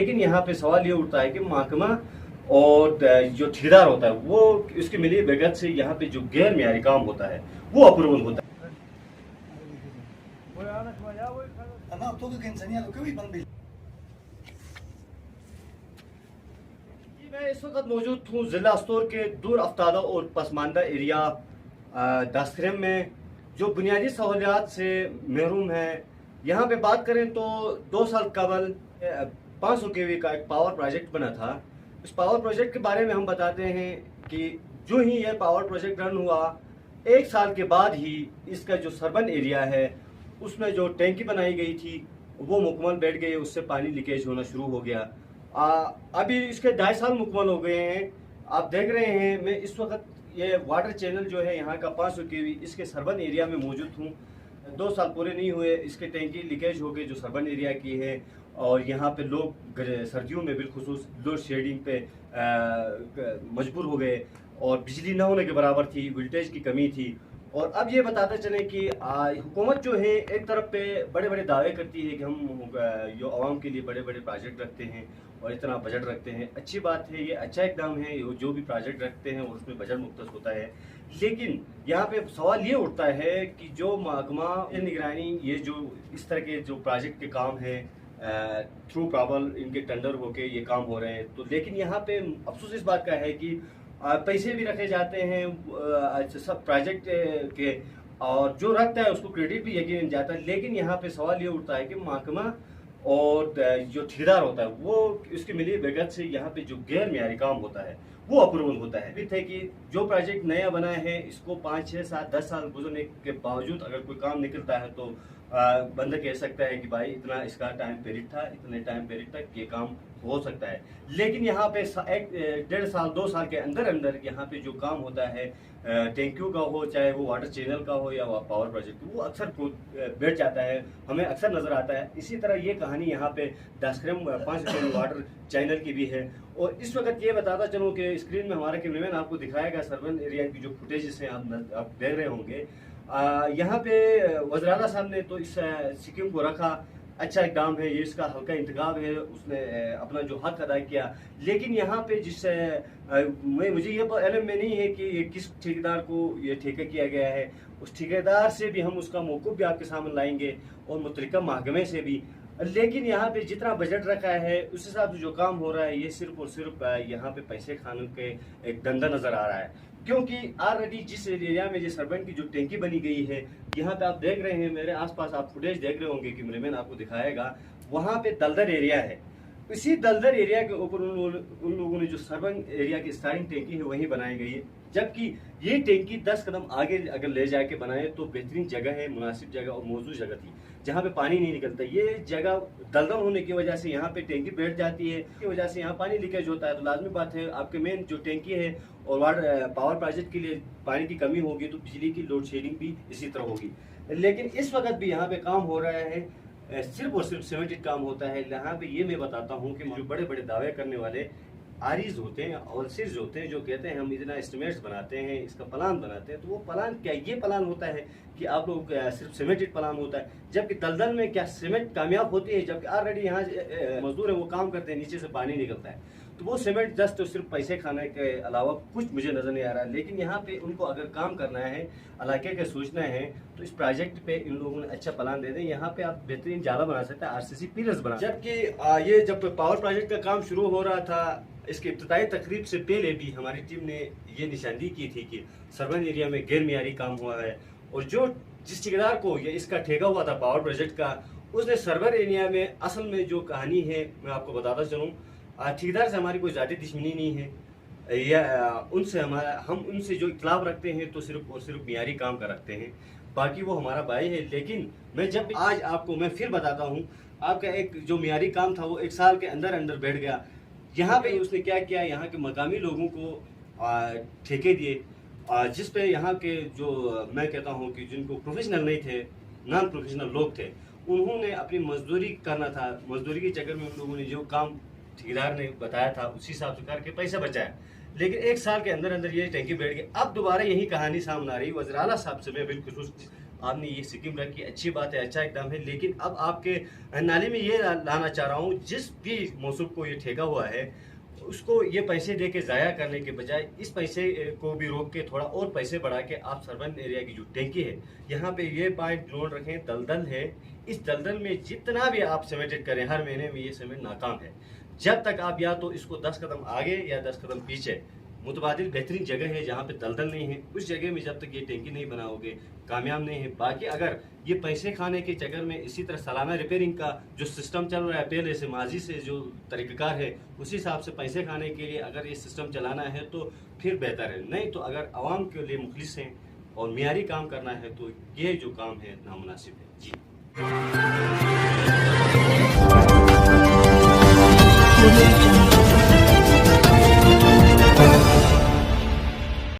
लेकिन यहाँ पे सवाल ये उठता है कि महकमा और जो ठेकेदार होता है वो उसकी मिली भगत से यहाँ पे जो गैर मियारी काम होता है वो अप्रूवल होता है। मैं इस वक्त मौजूद हूँ जिला अस्तोर के दूर अफ्तादा और पसमानदा एरिया दासखरेम में, जो बुनियादी सहूलियात से महरूम है। यहाँ पे बात करें तो 2 साल कबल 500 केवी का एक पावर प्रोजेक्ट बना था। इस पावर प्रोजेक्ट के बारे में हम बताते हैं कि जो ही यह पावर प्रोजेक्ट रन हुआ 1 साल के बाद ही इसका जो सरबन एरिया है उसमें जो टैंकी बनाई गई थी वो मुकम्मल बैठ गई, उससे पानी लीकेज होना शुरू हो गया। अभी इसके 2.5 साल मुकम्मल हो गए हैं। आप देख रहे हैं मैं इस वक्त ये वाटर चैनल जो है यहाँ का 500 केवी इसके सरबन एरिया में मौजूद हूँ। 2 साल पूरे नहीं हुए इसके टैंकी लीकेज हो गई जो सरबन एरिया की है, और यहाँ पे लोग सर्दियों में बिलखुसूस लोड शेडिंग पे मजबूर हो गए और बिजली न होने के बराबर थी, वोल्टेज की कमी थी। और अब ये बताते चले कि हुकूमत जो है एक तरफ पे बड़े बड़े दावे करती है कि हम जो आवाम के लिए बड़े बड़े प्रोजेक्ट रखते हैं और इतना बजट रखते हैं। अच्छी बात है, ये अच्छा इकदाम है, जो भी प्रोजेक्ट रखते हैं और उसमें बजट मुख्तस होता है। लेकिन यहाँ पे सवाल ये उठता है कि जो महकमा निगरानी ये जो इस तरह के जो प्रोजेक्ट के काम है थ्रू प्रॉबल इनके टेंडर होके ये काम हो रहे हैं, तो लेकिन यहाँ पे अफसोस इस बात का है कि पैसे भी रखे जाते हैं सब प्रोजेक्ट के, और जो रखता है उसको क्रेडिट भी यकीन जाता है। लेकिन यहाँ पे सवाल ये उठता है कि महकमा और जो ठेकेदार होता है वो उसकी मिली भगत से यहाँ पे जो गैर मियारी काम होता है वो अप्रूवल होता है। भी थे कि जो प्रोजेक्ट नया बना है इसको 5, 6, 7, 10 साल गुजरने के बावजूद अगर कोई काम निकलता है तो बंदा कह सकता है कि भाई इतना इसका टाइम पीरियड था, इतने टाइम पीरियड तक ये काम हो सकता है। लेकिन यहाँ पे 1.5 साल 2 साल के अंदर अंदर यहाँ पे जो काम होता है टैंकियों का हो, चाहे वो वाटर चैनल का हो या पावर प्रोजेक्ट, वो अक्सर बैठ जाता है, हमें अक्सर नजर आता है। इसी तरह ये कहानी यहाँ पे दासखरेम 500 वाटर चैनल की भी है। और इस वक्त ये बताता चलूँ कि स्क्रीन में हमारा कैमरामैन आपको दिखाएगा सरबन एरिया की जो फुटेजेस हैं आप देख रहे होंगे। यहाँ पे वज़ीर-ए-आला साहब ने तो इस स्कीम को रखा, अच्छा इकदाम है, ये इसका हल्का इंतखाब है, उसने अपना जो हक अदा किया। लेकिन यहाँ पे मुझे ये इल्म में नहीं है कि ये किस ठेकेदार को ये ठेका किया गया है। उस ठेकेदार से भी हम उसका मौक़िफ़ भी आपके सामने लाएंगे और मुतल्लिका महकमे से भी। लेकिन यहाँ पे जितना बजट रखा है उस हिसाब से जो काम हो रहा है ये सिर्फ और सिर्फ यहाँ पे पैसे खाने के एक धंधा नजर आ रहा है। क्योंकि ऑलरेडी जिस एरिया में जिस सरबन की जो टैंकी बनी गई है यहाँ पे आप देख रहे हैं, मेरे आसपास आप फुटेज देख रहे होंगे, कैमरामैन आपको दिखाएगा, वहाँ पे दलदल एरिया है। इसी दलदल एरिया के ऊपर उन लोगों ने जो सरबन एरिया की स्टार्टिंग टैंकी है वहीं बनाई गई है, जबकि ये टैंकी 10 कदम आगे अगर ले जाके बनाए तो बेहतरीन जगह है, मुनासिब जगह और मौजूद जगह थी जहाँ पे पानी नहीं निकलता। ये जगह दलदल होने की वजह से यहाँ पे टैंकी बैठ जाती है, की वजह से यहाँ पानी लीकेज होता है। तो लाजमी बात है आपके मेन जो टैंकी है और पावर प्रोजेक्ट के लिए पानी की कमी होगी तो बिजली की लोड शेडिंग भी इसी तरह होगी। लेकिन इस वक्त भी यहाँ पे काम हो रहा है, सिर्फ और सिर्फ सीमेंटेड काम होता है। यहाँ पे ये मैं बताता हूँ कि जो बड़े बड़े दावे करने वाले आरीज होते हैं और सिर्ज होते हैं जो कहते हैं हम इतना एस्टिमेट्स बनाते हैं, इसका प्लान बनाते हैं, तो वो प्लान क्या, ये प्लान होता है कि आप लोग सिर्फ सीमेंटेड प्लान होता है, जबकि दलदल में क्या सीमेंट कामयाब होती है, जबकि ऑलरेडी यहाँ मजदूर है वो काम करते हैं, नीचे से पानी निकलता है, तो वो सीमेंट जस्ट तो सिर्फ पैसे खाने के अलावा कुछ मुझे नजर नहीं आ रहा। लेकिन यहाँ पे उनको अगर काम करना है, इलाके के सोचना है, तो इस प्रोजेक्ट पे इन लोगों ने अच्छा प्लान दे दें। यहाँ पे आप बेहतरीन जाला बना सकते हैं, आरसीसी पिलर्स बना। जबकि ये जब पावर प्रोजेक्ट का काम शुरू हो रहा था, इसके इब्तिदाई तकरीब से पहले भी हमारी टीम ने ये निशानदी की थी कि सरबन एरिया में गैर मियारी काम हुआ है, और जो जिस ठेकेदार को ये इसका ठेका हुआ था पावर प्रोजेक्ट का, उसने सरबन एरिया में असल में जो कहानी है मैं आपको बताता चलूँ, ठेकेदार से हमारी कोई ज़्यादा दुश्मनी नहीं है, या उनसे हम उनसे जो इख्तिलाफ रखते हैं तो सिर्फ और सिर्फ मियारी काम का रखते हैं, बाकी वो हमारा भाई है। लेकिन मैं जब आज आपको मैं फिर बताता हूँ, आपका एक जो मियारी काम था वो 1 साल के अंदर अंदर बैठ गया। यहाँ पे उसने क्या किया, यहाँ के मकामी लोगों को ठेके दिए, जिस पे यहाँ के जो मैं कहता हूँ कि जिनको प्रोफेशनल नहीं थे, नॉन प्रोफेशनल लोग थे, उन्होंने अपनी मजदूरी करना था, मजदूरी के चक्कर में उन लोगों ने जो काम ठेकेदार ने बताया था उसी हिसाब से करके पैसा बचाया। लेकिन 1 साल के अंदर अंदर ये टैंकी बैठ गई। अब दोबारा यही कहानी सामने आ रही। वज़ीर-ए-आला साहब से मैं बिल्कुल आपने ये स्कीम रखी, अच्छी बात है, अच्छा एकदम है। लेकिन अब आपके नाले में ये लाना चाह रहा हूँ, जिस भी मौसम को ये ठेका हुआ है उसको ये पैसे दे के ज़ाया करने के बजाय इस पैसे को भी रोक के थोड़ा और पैसे बढ़ा के आप सरबंद एरिया की जो टैंकी है यहाँ पे ये पॉइंट नोट रखें, दलदल है, इस दलदल में जितना भी आप सीमेंटेड करें हर महीने में ये सीमेंट नाकाम है। जब तक आप या तो इसको 10 कदम आगे या 10 कदम पीछे मुतबादिल बेहतरीन जगह है जहाँ पे दलदल नहीं है, उस जगह में जब तक ये टैंकी नहीं बनाओगे कामयाब नहीं है। बाकी अगर ये पैसे खाने के चक्कर में इसी तरह सालाना रिपेयरिंग का जो सिस्टम चल रहा है पहले से माजी से जो तरीक़ाकार है उसी हिसाब से पैसे खाने के लिए अगर ये सिस्टम चलाना है तो फिर बेहतर है। नहीं तो अगर आवाम के लिए मुखलिस हैं और मियारी काम करना है तो ये जो काम है नामुनासिब है। जी।